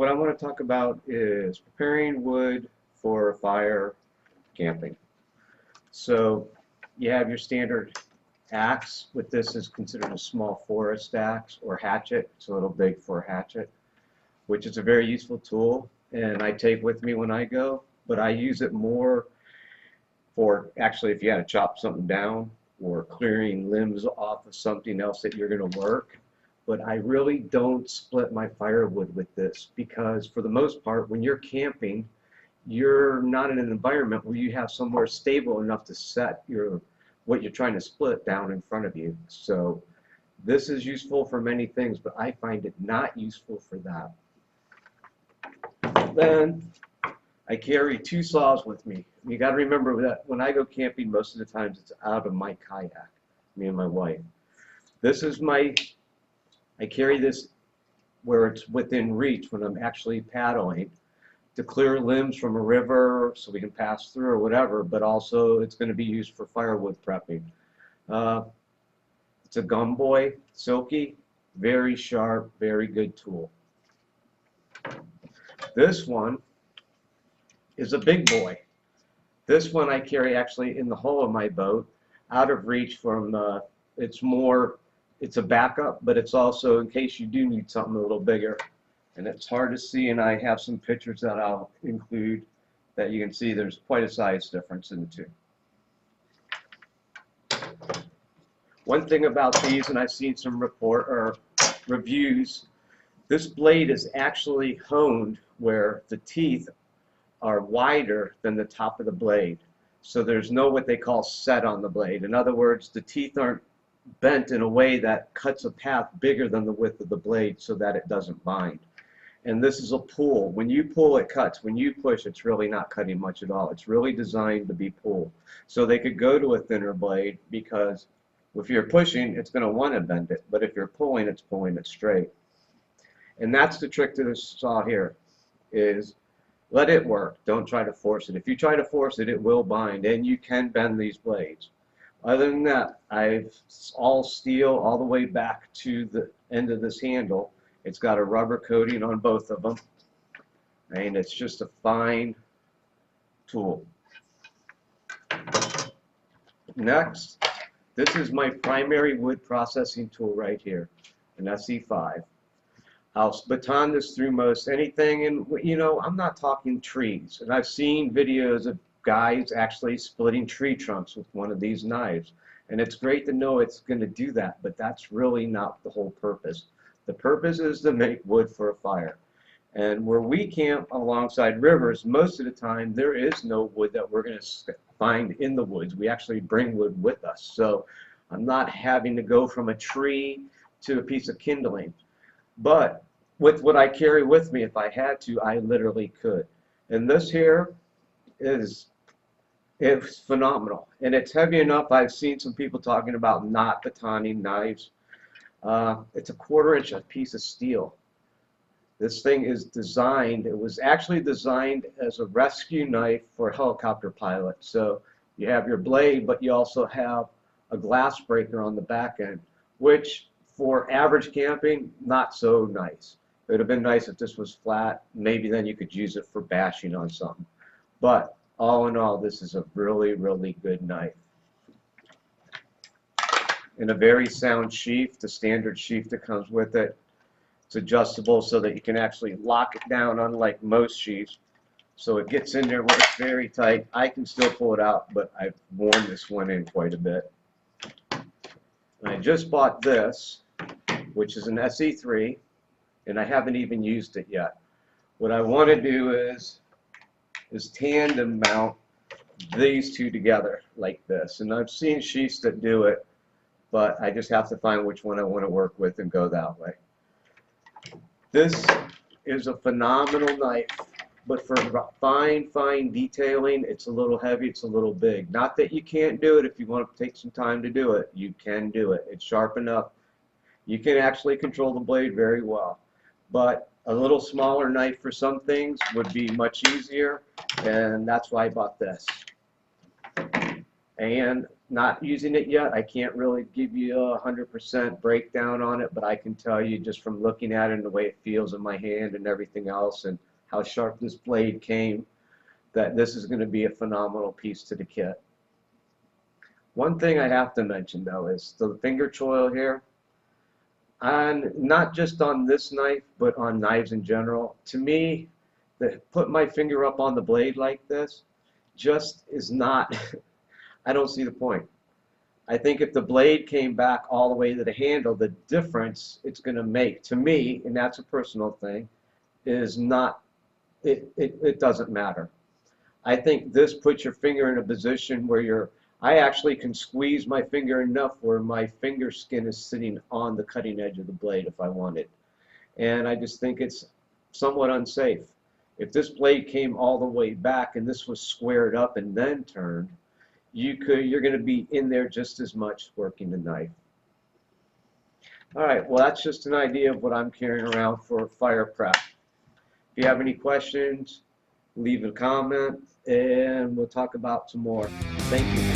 what I want to talk about is preparing wood for fire camping. So you have your standard axe. With this is considered a small forest axe or hatchet. It's a little big for a hatchet, which is a very useful tool, and I take with me when I go. But I use it more for actually if you had to chop something down or clearing limbs off of something else that you're going to work. But I really don't split my firewood with this because for the most part when you're camping you're not in an environment where you have somewhere stable enough to set what you're trying to split down in front of you. So this is useful for many things, but I find it not useful for that. Then I carry 2 saws with me. You got to remember that when I go camping, most of the times it's out of my kayak, me and my wife. I carry this where it's within reach when I'm actually paddling to clear limbs from a river so we can pass through or whatever, but also it's going to be used for firewood prepping. It's a Gomby, Silky, very sharp, very good tool. This one is a big boy. This one I carry actually in the hull of my boat, out of reach from, it's a backup, but it's also in case you do need something a little bigger. And it's hard to see, and I have some pictures that I'll include that you can see there's quite a size difference in the two. One thing about these, and I've seen some reviews, this blade is actually honed where the teeth are wider than the top of the blade. So there's no what they call set on the blade. In other words, the teeth aren't bent in a way that cuts a path bigger than the width of the blade so that it doesn't bind. And this is a pull. When you pull, it cuts. When you push, it's really not cutting much at all. It's really designed to be pulled. So they could go to a thinner blade because if you're pushing, it's going to want to bend it. But if you're pulling, it's pulling it straight. And that's the trick to this saw here, is let it work. Don't try to force it. If you try to force it, it will bind, and you can bend these blades. Other than that, I've all steel all the way back to the end of this handle. It's got a rubber coating on both of them, and it's just a fine tool. Next, this is my primary wood processing tool right here, an Esee 5. I'll baton this through most anything, and you know, I'm not talking trees, and I've seen videos of guys actually splitting tree trunks with one of these knives, and it's great to know it's going to do that, but that's really not the whole purpose. The purpose is to make wood for a fire, and where we camp alongside rivers, most of the time there is no wood that we're going to find in the woods. We actually bring wood with us, so I'm not having to go from a tree to a piece of kindling. But with what I carry with me, if I had to, I literally could. And this here it's phenomenal, and it's heavy enough. I've seen some people talking about not batoning knives. It's a 1/4 inch piece of steel. This thing is designed, it was actually designed as a rescue knife for a helicopter pilot. So you have your blade, but you also have a glass breaker on the back end, which for average camping, not so nice. It would have been nice if this was flat. Maybe then you could use it for bashing on something. But all in all, this is a really, really good knife. In a very sound sheath, the standard sheath that comes with it. It's adjustable so that you can actually lock it down, unlike most sheaths. So it gets in there where it's very tight. I can still pull it out, but I've worn this one in quite a bit. And I just bought this, which is an Esee 3, and I haven't even used it yet. What I want to do is tandem mount these two together like this. And I've seen sheaths that do it, but I just have to find which one I want to work with and go that way. This is a phenomenal knife, but for fine detailing, it's a little heavy, it's a little big. Not that you can't do it if you want to take some time to do it. You can do it. It's sharp enough. You can actually control the blade very well. But a little smaller knife for some things would be much easier, and that's why I bought this. and not using it yet. I can't really give you a 100% breakdown on it, but I can tell you just from looking at it and the way it feels in my hand and everything else and how sharp this blade came, that this is going to be a phenomenal piece to the kit. One thing I have to mention though is the finger choil here, and not just on this knife, but on knives in general. To me, put my finger up on the blade like this just is not, I don't see the point. I think if the blade came back all the way to the handle, the difference it's going to make, to me, and that's a personal thing, is not, it doesn't matter. I think this puts your finger in a position where I actually can squeeze my finger enough where my finger skin is sitting on the cutting edge of the blade if I wanted. And I just think it's somewhat unsafe. If this blade came all the way back and this was squared up and then turned, you're going to be in there just as much working the knife. All right, well, that's just an idea of what I'm carrying around for fire prep. If you have any questions, leave a comment and we'll talk about some more. Thank you.